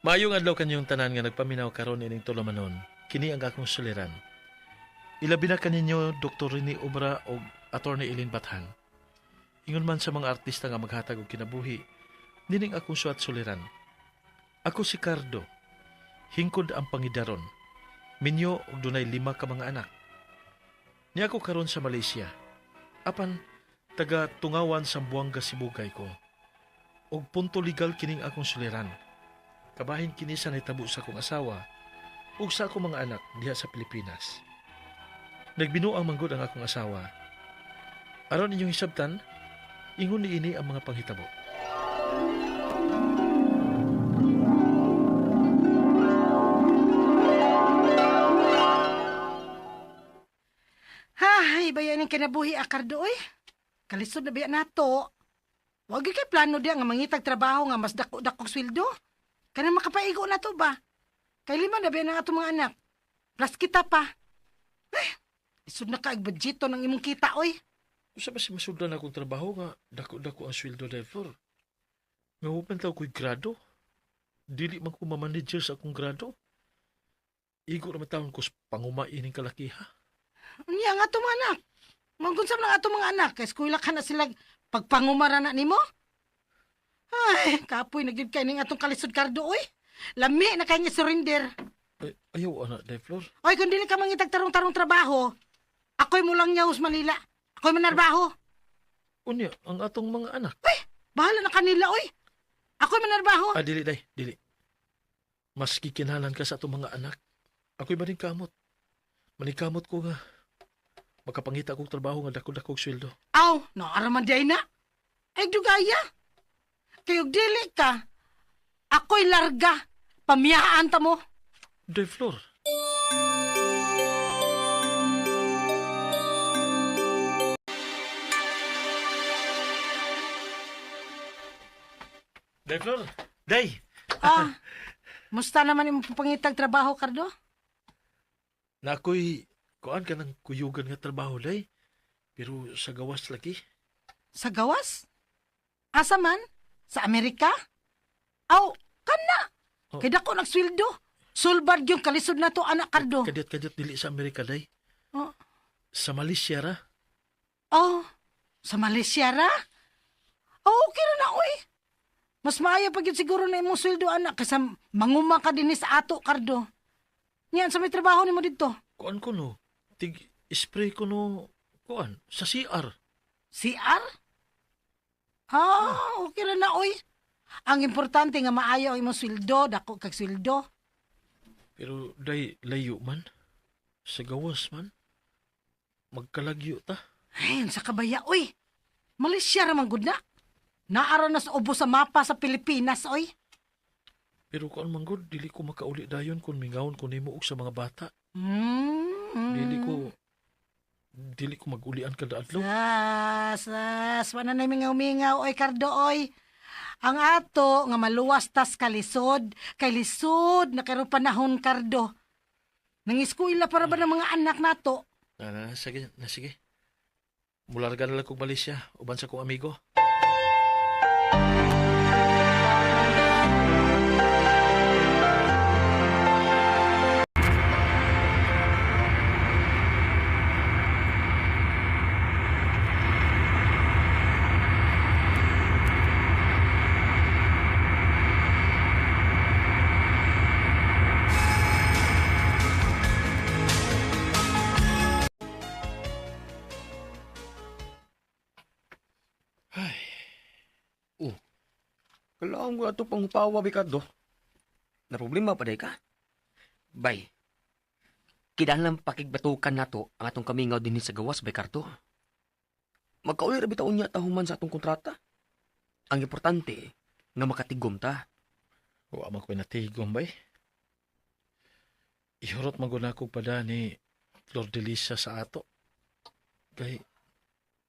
Maayong adlaw kanyong tanan nga nagpaminaw karon ining tulamanon. Kini ang akong suliran. Ilabi na kaninyo Dr. Rene Obra o Attorney Eileen Bathan. Ingon man sa mga artista nga maghatag og kinabuhi, nining akong suat suliran. Ako si Cardo. Hingkod ang pangidaron. Minyo og dunay 5 ka mga anak. Ni ako karon sa Malaysia. Apan taga Tungawan sa Buanga Sibugay ko. Og punto legal kining akong suliran. Kabahin kini sa nahitabo sa akong asawa ug sa akong mga anak diha sa Pilipinas. Nagbinuang manggod ang akong asawa. Aron inyong hisabtan, ingon niini ang mga panghitabo. Hay, bayan yung kinabuhi Cardo, oy. Kalisod na bayan nato. Wag kay plano diya nga mangitag trabaho nga mas dako-dakong sweldo. Kana makapaigo na to ba? Kay 5 na bayan ang atong mga anak. Plus kita pa. Isod na kaag budgeto ng imong kita, oy. Usa ba si masudlan akong trabaho nga dako-dako ang sweldo driver? Nga hupan taw ko'y grado. Dili man ko mamanager sa akong grado. Igo naman taon ko sa pangumain ng kalakiha. Unya nga atong mga anak. Mangunsam lang atong mga anak. Kay eskwela ka na sila pagpangumara na nimo. Ay, kapoy nagyud kay ning atong kalisod Cardo, oy. Lami na kay nga surrender. Ay, ayaw anak, driver. Oy, kung dili ka mangitag tarong-tarong trabaho, ako'y mulang nyaws Manila. Ako'y manarbaho. Unya, ang atong mga anak. Uy, bahala na kanila, oy. Ako'y manarbaho. Dili, day, dili. Mas kikinhalan ka sa atong mga anak. Ako'y maningkamot. Maningkamot ko nga. Makapangita kong trabaho nga dako-dakong sweldo. Aw, naaraman day na. Ay, dugaya. Kayog dili ka. Ako'y larga. Pamiyaan ta mo. Driver. Driver, day. Musta naman yung pangitag trabaho, Cardo? Na ako'y kuan ka ng kuyugan nga trabaho, day. Pero sa gawas lagi. Sa gawas? Asa man? Sa Amerika? Aw, kana. Oh. Kaya dako nagsweldo. Sulbad yung kalisod na to, anak Cardo. Kadyat dili sa Amerika, day. Oh. Sa Malaysia ra. Oh, sa Malaysia ra? Oh, okay na na, oy. Mas maayo pa yun siguro na imong sweldo, anak, kasi manguma ka din sa ato, Cardo. Yan, sa may trabaho ni mo dito. Kuan ko no. Spray ko no. Kuan, sa CR. CR? Okay na na, oy. Ang importante nga maayo ang imong sweldo, dako kag sweldo. Pero day layo man. Sa gawas man. Magkalagyo ta. Ayun, sa kabaya, oy. Malaysia raman gud na. Naara na sa ubo sa mapa sa Pilipinas, oy. Pero kuan man gud, dili ko makauli dayon kung mingawon ko nimo og sa mga bata. Dili ko magulian kada adlaw. Wala na mingaw-mingaw, oy, Cardo, oy. Ang ato nga maluwas tas kalisod, kay lisod na karon panahon, Cardo. Nangiskwela para ba ng mga anak nato? Sige. Mularga na lang kong Malaysia, uban sa kong amigo. Kailangan ko ito pang upawa, Ricardo. Na problema pa day ka? Bay, kinahanglan pakigbatukan nato ang atong kamingaw din sa gawas, Ricardo. Magkauli rabi taon niya tahuman sa atong kontrata. Ang importante, nga makatigom ta. Wa man ko natigom bay. Ihurot man gud ako pada ni Flor de Lisa sa ato. Kay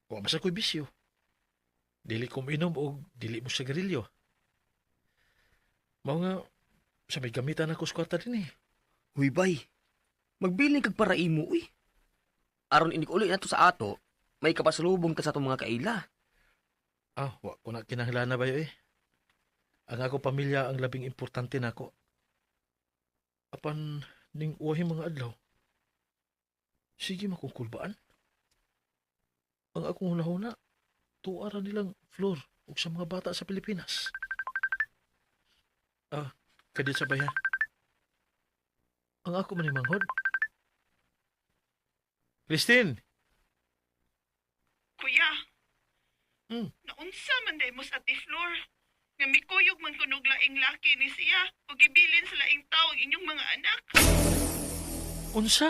wa man sa ko'y bisyo. Dili ko minom o dili mo sigarilyo. Mao nga sa may gamitan ako sa kwarta din eh. Huy, bay, magbiling kag para imo, uy. Aron inig uli nato sa ato, may kapasalubong ka sa atong mga kaila. Wa ko na kinahanglan na ba eh. Ang ako pamilya ang labing importante nako. Apan ning uwahi mga adlaw. Sige makungkulbaan. Ang akong hunahuna, tuara nilang floor ug sa mga bata sa Pilipinas. Kadit sa bayan. Ang ako man manghod. Christine! Kuya, naunsa man day mo sa tiflor. Nga mikuyog man kunog laing laki ni siya o gibilin sa laing tao ang inyong mga anak. Unsa?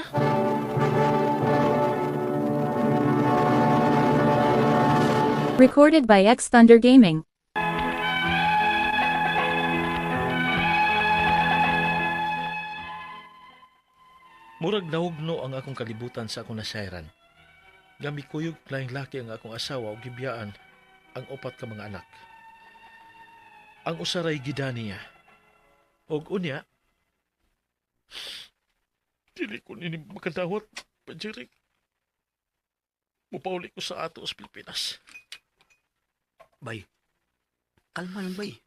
Recorded by X Thunder Gaming. Murag nawugno ang akong kalibutan sa akong nasayran. Gami kuyog laing laki ang akong asawa o gibiyaan ang upat ka mga anak. Ang usaray gidaniya. Og unya, dili ko nini makadawat, Pajirik. Mupauli ko sa ato sa Pilipinas. Bay, kalma lang bay.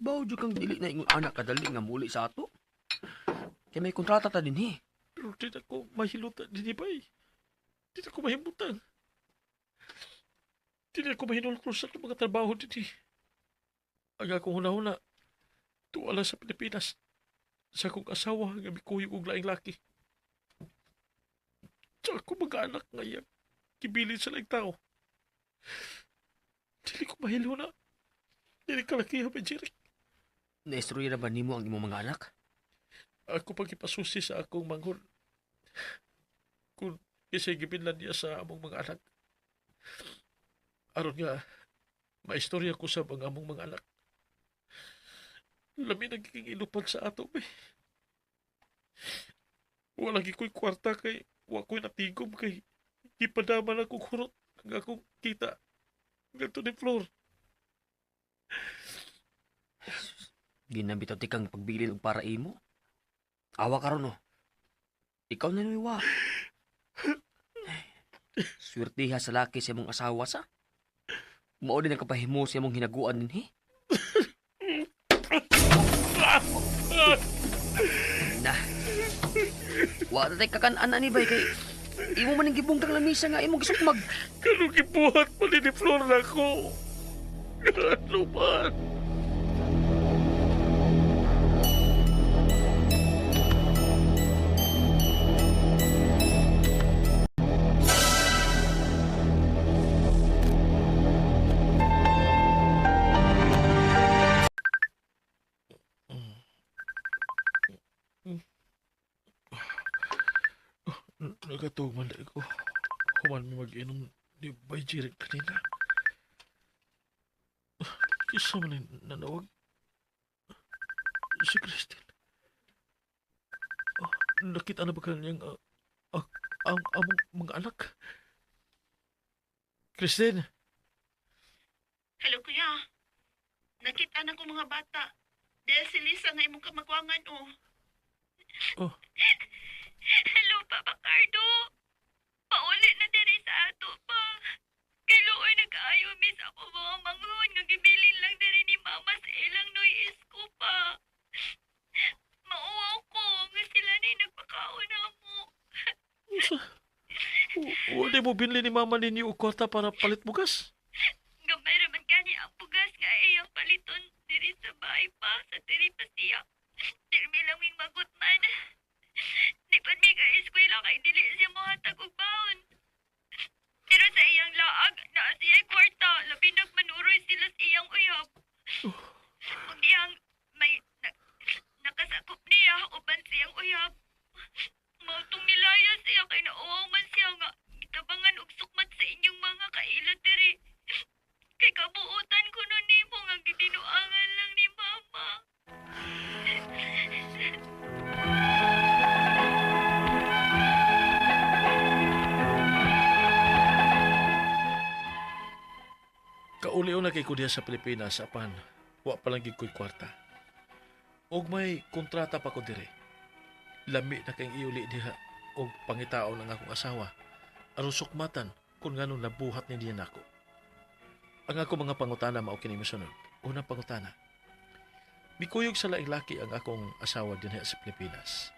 Bawo jud kang dili na ingon anak kadali nga muli sa ato. Kaya may kontrata ta din Pero di na ko mahilutan din bay. Di na ko mahimutan. Di na ko mahinulkro sa akong mga trabaho din. Ang akong hunahuna, tuwala sa Pilipinas. Sa akong asawa nga mikuyog og laing laki. Sa akong mga anak ngayon, kibilin sa laing tao. Dili ko mahiluna. Dili kalakihan pa, Jeric. Naistorya na ba nimo ang imong mga anak? Ako pag ipasusi sa akong manghon. Kung isa'y gibinlan niya sa among mga anak. Aron nga, maistorya ko sa mga among mga anak. Lami nagiging ilupan sa ato, be. Wala ko'y kwarta kay wa ko'y natigom kay ipadama na kong hurot ang akong kita. Ganto ni Flor. Ginambitaw ti kang pagbilin og para imo. Awa ka ron, no? Ikaw na nuiwa. Swertiha sa laki sa imong asawa sa. Mao din ang kapahimo sa imong hinaguan din, Na. Wa tay kakan-ana ni bay kay imo man ang gibungtang lamisa nga imong gisukmag. Kanong gibuhat pa ni Flor na ko. Ano man? Nagatuman na ko. Human mi mag-inom ni Bay Jirik kanina. Kisa man yung nanawag. Si Christine. Nakita na ba kanyang ang among mga anak? Christine! Hello, kuya. Nakita na ko mga bata. Dahil si Lisa nga imong kamagwangan, oh. Oh. Hello, Papa Cardo. Paulit na diri sa ato pa. Kay Looy nag-aayo miss ako mga manghon nga gibilin lang diri ni Mama sa ilang noy isko pa. Mauwaw ko nga sila ni nagpakauna mo. Wala mo binili ni mama ninyo og kwarta para palit bugas? Gamay raman gani ang bugas nga iyang paliton diri sa bahay pa sa diri pa siya. Diri lang wing magut man. Di pa mi ka-eskwela kay dili siya mohatag og baon. Pero sa iyang laag, naa siya kwarta, labi nagmanuroy sila sa iyang uyab. Kung iyang may nakasakop niya, uban siyang uyab. Mautong nilaya siya kay nauwaw man siya nga gitabangan og sukmat sa inyong mga kailat diri. Kay kabuutan ko nun nimo nga gitinuangan lang ni Mama. Kauliw na kay ko diya sa Pilipinas apan wa pa lang gid ko'y kwarta. Og may kontrata pa ko dire. Lami na kay iuli diha og pangitaon ang akong asawa. Aron sukmatan kung ngano nabuhat ni diyan ako. Ang ako mga pangutana mao kini mosunod. Unang pangutana. Mikuyog sa laing laki ang akong asawa dinhi sa Pilipinas.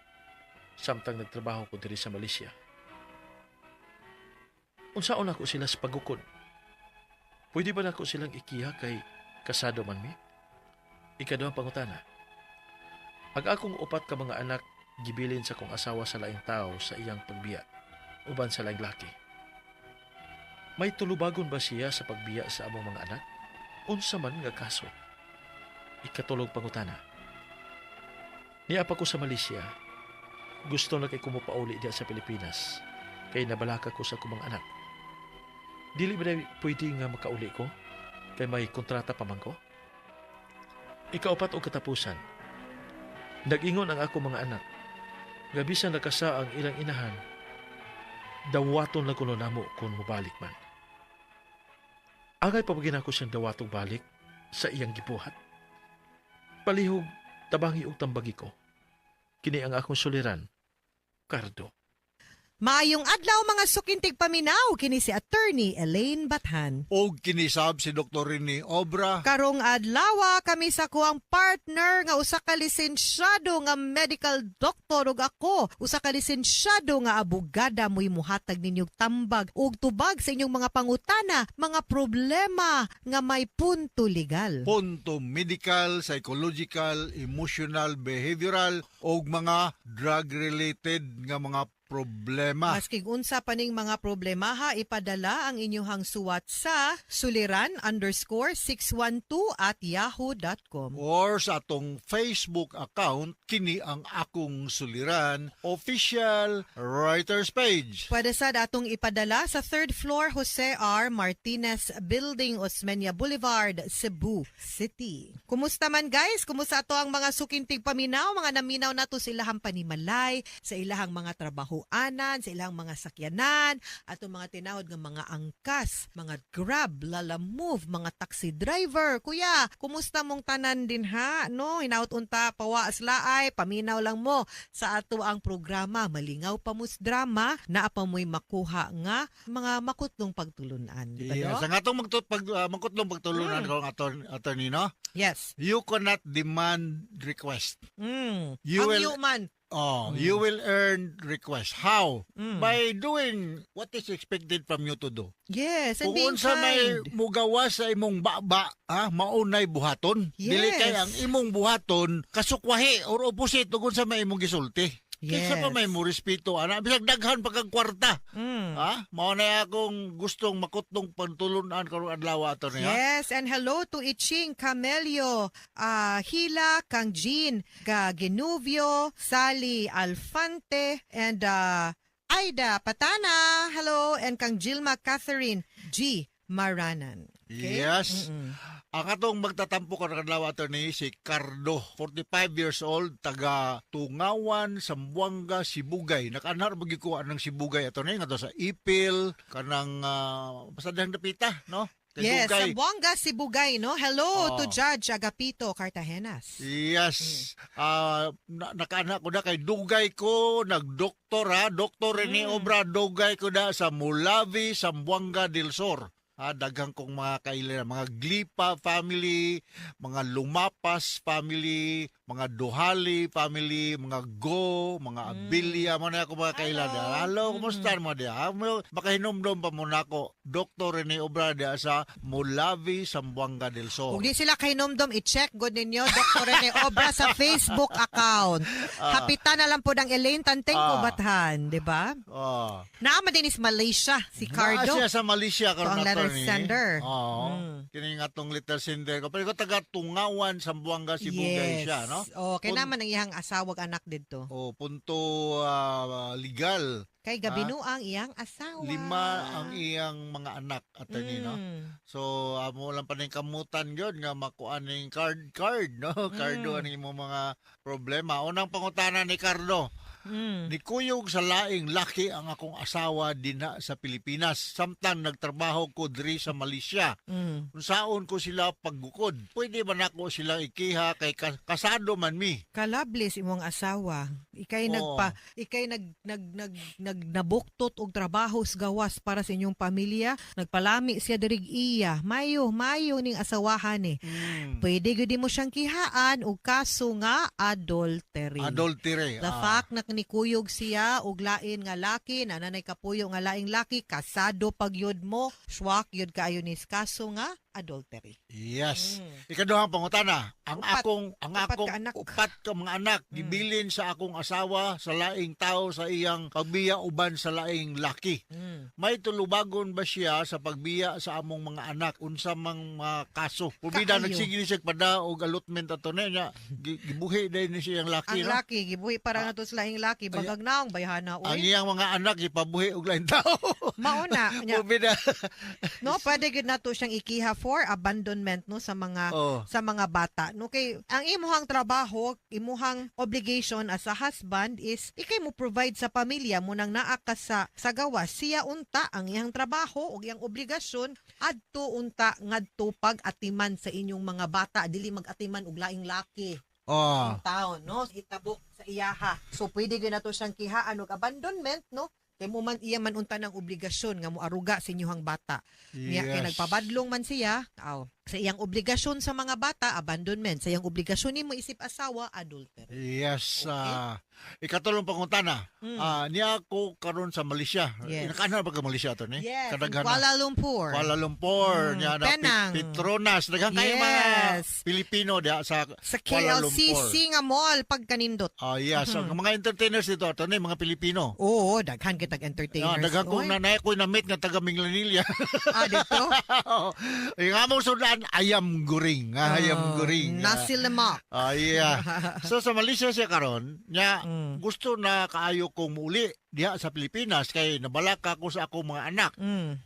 Samtang nagtrabaho ko diri sa Malaysia. Unsaon ako sila sa pagukod? Pwede ba nako silang ikiha kay kasado man mi? Ikaduhang pangutana. Ang akong upat ka mga anak gibilin sa kong asawa sa laing tao sa iyang pagbiya, uban sa laing laki. May tulubagon ba siya sa pagbiya sa among mga anak? Unsa man nga kaso? Ikatulog pangutana. Niapa ko sa Malaysia. Gusto na kay kumupauli diya sa Pilipinas. Kay nabalaka ko sa kumang anak. Dili ba na pwede nga makauli ko? Kay may kontrata pa man ko? Ikaapat o katapusan. Nag-ingon ang ako mga anak. Nga bisan nakasa ang ilang inahan. Dawaton lang kuno namo kung mubalik man. Agay papagin ako siyang dawatong balik sa iyang gibuhat. Palihog, tabangi o tambagi ko. Kini ang akong suliran, Cardo. Maayong adlaw mga sukintig paminaw kini si Attorney Elaine Bathan. Og kinisab si Dr. Rene Obra. Karong adlaw kami sa kuang partner nga usa ka lisensyado nga medical doctor ug ako usa ka lisensyado nga abogada mo'y muhatag ninyong tambag ug tubag sa inyong mga pangutana, mga problema nga may punto legal. Punto medical, psychological, emotional, behavioral og mga drug-related nga mga problema. Maskig unsa paning mga problema ha, ipadala ang inyong suwat sa suliran_612@yahoo.com. Or sa atong Facebook account, kini ang akong suliran, official writers page. Pwede sad atong ipadala sa 3rd floor Jose R. Martinez Building, Osmeña Boulevard, Cebu City. Kumusta man guys? Kumusta ato ang mga sukintig paminaw? Mga naminaw nato sa ilahang panimalay, sa ilahang mga trabahoanan, sa ilahang mga sakyanan, ato mga tinahod ng mga angkas, mga Grab, Lala Move, mga taxi driver. Kuya, kumusta mong tanan din ha? No, hinaut unta pawaas laay, paminaw lang mo sa ato ang programa. Malingaw pa mus drama, naa pa mo'y makuha nga mga makutlong pagtulunan. Di ba, Yeah, no? sa nga itong magkutlong pagtulunan ko attorney, no? Yes. You cannot demand request. You Ang will- human. You will earn request. How? Mm. By doing what is expected from you to do. Yes, and Kung being unsa may kind. mugawa sa imong baba, maunay buhaton. Dili Yes. kay ang imong buhaton kasukwahi or opposite kung unsa may imong gisulti. Yes. Kinsa pa may mo respeto ana bisag daghan pa kag kwarta. Mm. Mao na akong gustong makutlong pantulunan karong adlaw ato niya. Yes, and hello to Iching Camelio, Hila Kang Jean, Genuvio, Sally Alfante, and Aida Patana, hello, and Kang Gilma Catherine G. Maranan. Okay? Yes. Mm-mm. Ang atong magtatampo karong adlaw ato ni si Cardo, 45 years old, taga Tungawan, Zamboanga, Sibugay. Nakanar magikuha ng Sibugay ato ni nga to sa Ipil kanang pasadang dapita, no? Kay Yes, Dugay. Zamboanga, Sibugay, no? Hello Oh. to Judge Agapito Cartagenas. Yes. Nakaanak ko na kay Dugay ko, nagdoktor ha, Dr. Rene Obra, Dugay ko na sa Mulavi, Zamboanga del Sur. Daghang kong mga kailan, mga Glipa family, mga Lumapas family, mga Duhali family, mga Go, mga Abilia, mga ako mga kailan. Hello, kumusta mo dia? Makahinomdom pa muna ako, Dr. Rene Obra dia sa Mulavi, Zamboanga del Sur. Kung di sila kay Nomdom, i-check good ninyo, Dr. Rene Obra sa Facebook account. Hapitan na lang po ng Elaine Tanteng ko bathan, di ba? Naama din is Malaysia, si Cardo. Naa siya sa Malaysia Ito karon ang letter attorney. sender. Oo. Kini nga tong letter sender ko. Pero ko taga Tungawan, Zamboanga, Sibugay siya, no? Okay naman ang iyang asawag anak dito. Punto legal. Kay Gabino ang iyang asawa. 5 ang iyang mga anak attorney, no? So amo lang pa ning kamutan gyud nga makuan ning card, no? Cardo ani mo mga problema. Unang pangutana ni Cardo. Nikuyog sa laing laki ang akong asawa dinha sa Pilipinas. Samtang nagtrabaho ko diri sa Malaysia. Unsaon ko sila paggukod? Pwede ba nako sila ikiha kay kasado man mi? Kalablis imong asawa. Ikay Oo. ikay nabuktot og trabaho sa gawas para sa inyong pamilya, nagpalami siya dirig iya, mayo ning asawahan ni. Pwede gyud mo siyang kihaan og kaso nga adultery. Adultery. The fact na nikuyog siya og lain nga laki, na nanay kapuyo nga laing laki, kasado pag yun mo, swak yun kaayo ni kaso nga adultery. Yes. Ikaduhang pangutana, ang Upat. akong ka anak. upat ka mga anak gibilin sa akong asawa sa laing tao sa iyang pagbiya uban sa laing laki. May tulubagon ba siya sa pagbiya sa among mga anak unsa mang mga kaso? Pubida Kaayo. nagsige siya pada og allotment ato niya gibuhi dai ni siyang laki Ang no. laki, gibuhi para na to sa laing laki, bagag naong bayhana. Ang Uy, iyang mga anak gipabuhi og laing tao. mauna. Nya, Pubida. no, pwede gid nato siyang ikiha for abandonment no sa mga Oh. sa mga bata. No kay ang imuhang trabaho, imuhang obligation as a husband is ikay mo provide sa pamilya mo nang naa ka sa gawas. Siya unta ang iyang trabaho ug iyang obligasyon adto unta ngadto pag-atiman sa inyong mga bata, dili mag-atiman og laing laki. Oh. Ang taon, no? Itabok sa iyaha. So pwede gyud nato siyang kihaan og abandonment, no? Kay mo man iya man unta ng obligasyon nga mo aruga sa inyong bata. Niya kay nagpabadlong man siya, sa iyang obligasyon sa mga bata, abandonment. Sa iyang obligasyon nimo isip asawa, adultery. Yes. Okay. Ikatulong pangutana. Niya ako karon sa Malaysia. Yes. Inakana ba ka Malaysia to ni? Yes, in Kadaghan na. Kuala Lumpur. Kuala Lumpur. Niya na Penang. Petronas. Daghang kayo mga Yes. Pilipino diya sa Sa Kuala Lumpur. KLCC nga mall pagkanindot. Yes. So, mga entertainers dito, ito na mga Pilipino. Oo, daghan kitag entertainers. Daghang kong Oy. nanay ko na-meet nga taga Minglanilla. Dito. Yung among sudan, ayam guring. Ayam guring. Nasi lemak. Yeah. So sa Malaysia siya karon, niya gusto na kaayo kong muli diha sa Pilipinas kay nabalaka ko sa akong mga anak.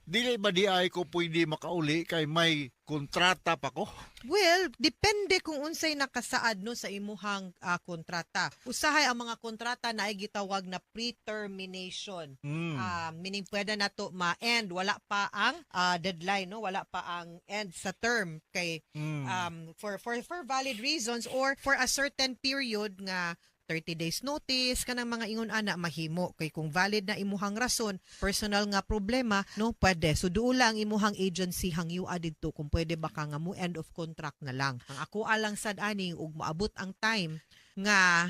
Dili ba di ay ko pwede makauli kay may kontrata pa ko? Well, depende kung unsay nakasaad no sa imuhang kontrata. Usahay ang mga kontrata na ay gitawag na pre-termination. Meaning pwede na to ma-end, wala pa ang deadline, no? Wala pa ang end sa term kay for valid reasons or for a certain period nga 30 days notice kanang mga ingon ana mahimo kay kung valid na imuhang rason, personal nga problema, no, pwede. So duula ang imuhang agency hangyua didto kung pwede ba ka nga mo end of contract na lang. Ang ako alang sad ani ug maabot ang time nga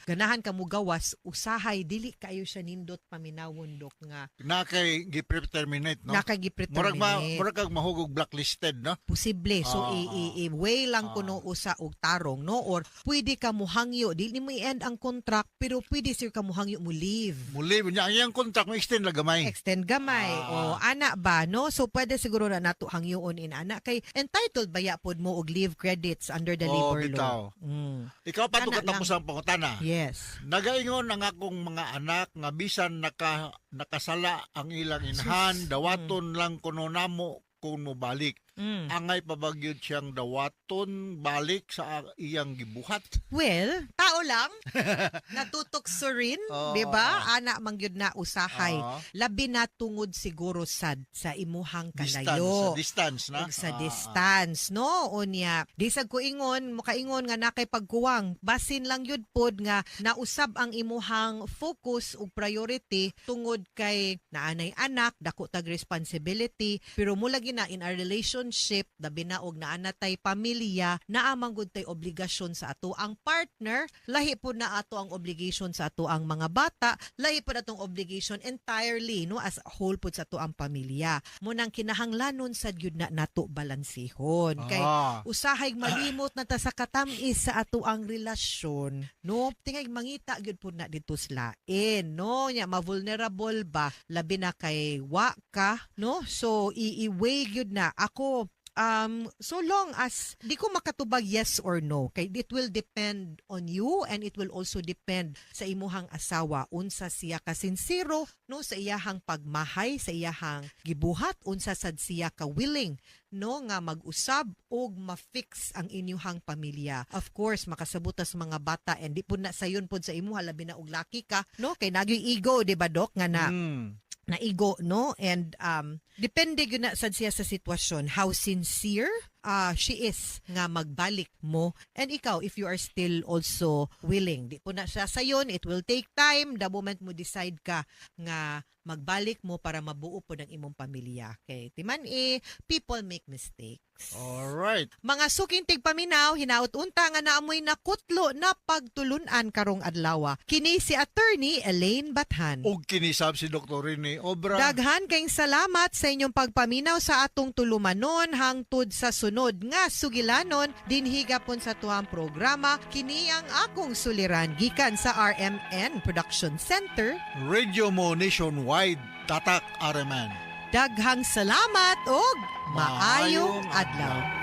ganahan ka mo gawas, usahay dili kayo siya nindot paminawon dok nga Na kay gi-terminate, no? nakagipreterminate. Murag kag mahugog blacklisted, no? Posible. So, i-weigh lang kuno usa og tarong, no? Or pwede ka mo hangyo. Dili mo i-end ang contract, pero pwede sir ka mo hangyo mo leave. Muli, niya, ang iyang contract mo extend lang gamay. Extend gamay. O, ana ba, no? So, pwede siguro na nato hangyoon in ana. Kay entitled ba yapod mo og leave credits under the labor law? Bitaw. Ikaw pa ito Ana katapos ang pangutana. Yes. Nagaingon ang akong mga anak nga bisan nakasala ang ilang inhan, dawaton lang kuno namo kung mobalik. Angay pabagyod siyang dawaton balik sa iyang gibuhat. Well, tao lang. Natutukso rin, di ba? Ana mangyud na usahay. Labi na tungod siguro sad sa imuhang kalayo. Distance na. Ug sa distance, no? Unya, di sad ko ingon, mukaingon nga nakay pagkuwang. Basin lang yun pod nga nausab ang imuhang focus ug priority tungod kay naanay anak, dako tag responsibility, pero mula gina in a relationship, labi na og naanatay pamilya, naamang gud tay obligasyon sa ato ang partner, lahi po na ato ang obligation sa ato ang mga bata, lahi po na atong obligation entirely, no, as a whole po sa ato ang pamilya. Munang kinahanglanon sad gyud na nato balansihon. Kay usahay malimot na ta sa katamis sa ato ang relasyon, no? Tingay mangita gyud po na dito slain, no? Nya ma-vulnerable ba labi na kay wa ka, no? So i-weigh gyud na ako so long as di ko makatubag yes or no, kay it will depend on you and it will also depend sa imuhang asawa unsa siya ka sincero, no, sa iyahang pagmahay, sa iyahang gibuhat, unsa sad siya ka willing, no, nga mag-usab og ma-fix ang inyuhang pamilya. Of course makasabot sa mga bata and di pud na sayon pod sa imuha labi na og laki ka, no, kay nagyoy ego, di ba dok, nga na naigo, no? And depende gyud na sad siya sa sitwasyon, how sincere she is nga magbalik mo. And ikaw, if you are still also willing, di po na siya sayon, it will take time. The moment mo decide ka nga magbalik mo para mabuo po ng imong pamilya. Okay, timan people make mistakes. Alright. Mga sukintig paminaw, hinaut-unta nga naamoy nakutlo na pagtulunan karong adlaw. Kini si Attorney Elaine Bathan. Og kinisab si Dr. Rene Obra. Daghan kayong salamat sa inyong pagpaminaw sa atong tulumanon hangtod sa sunod nga sugilanon dinhi gapon sa tuang programa. Kini ang akong suliran gikan sa RMN Production Center. Radio mo nationwide. Tatak Araman. Daghang salamat og maayong adlaw.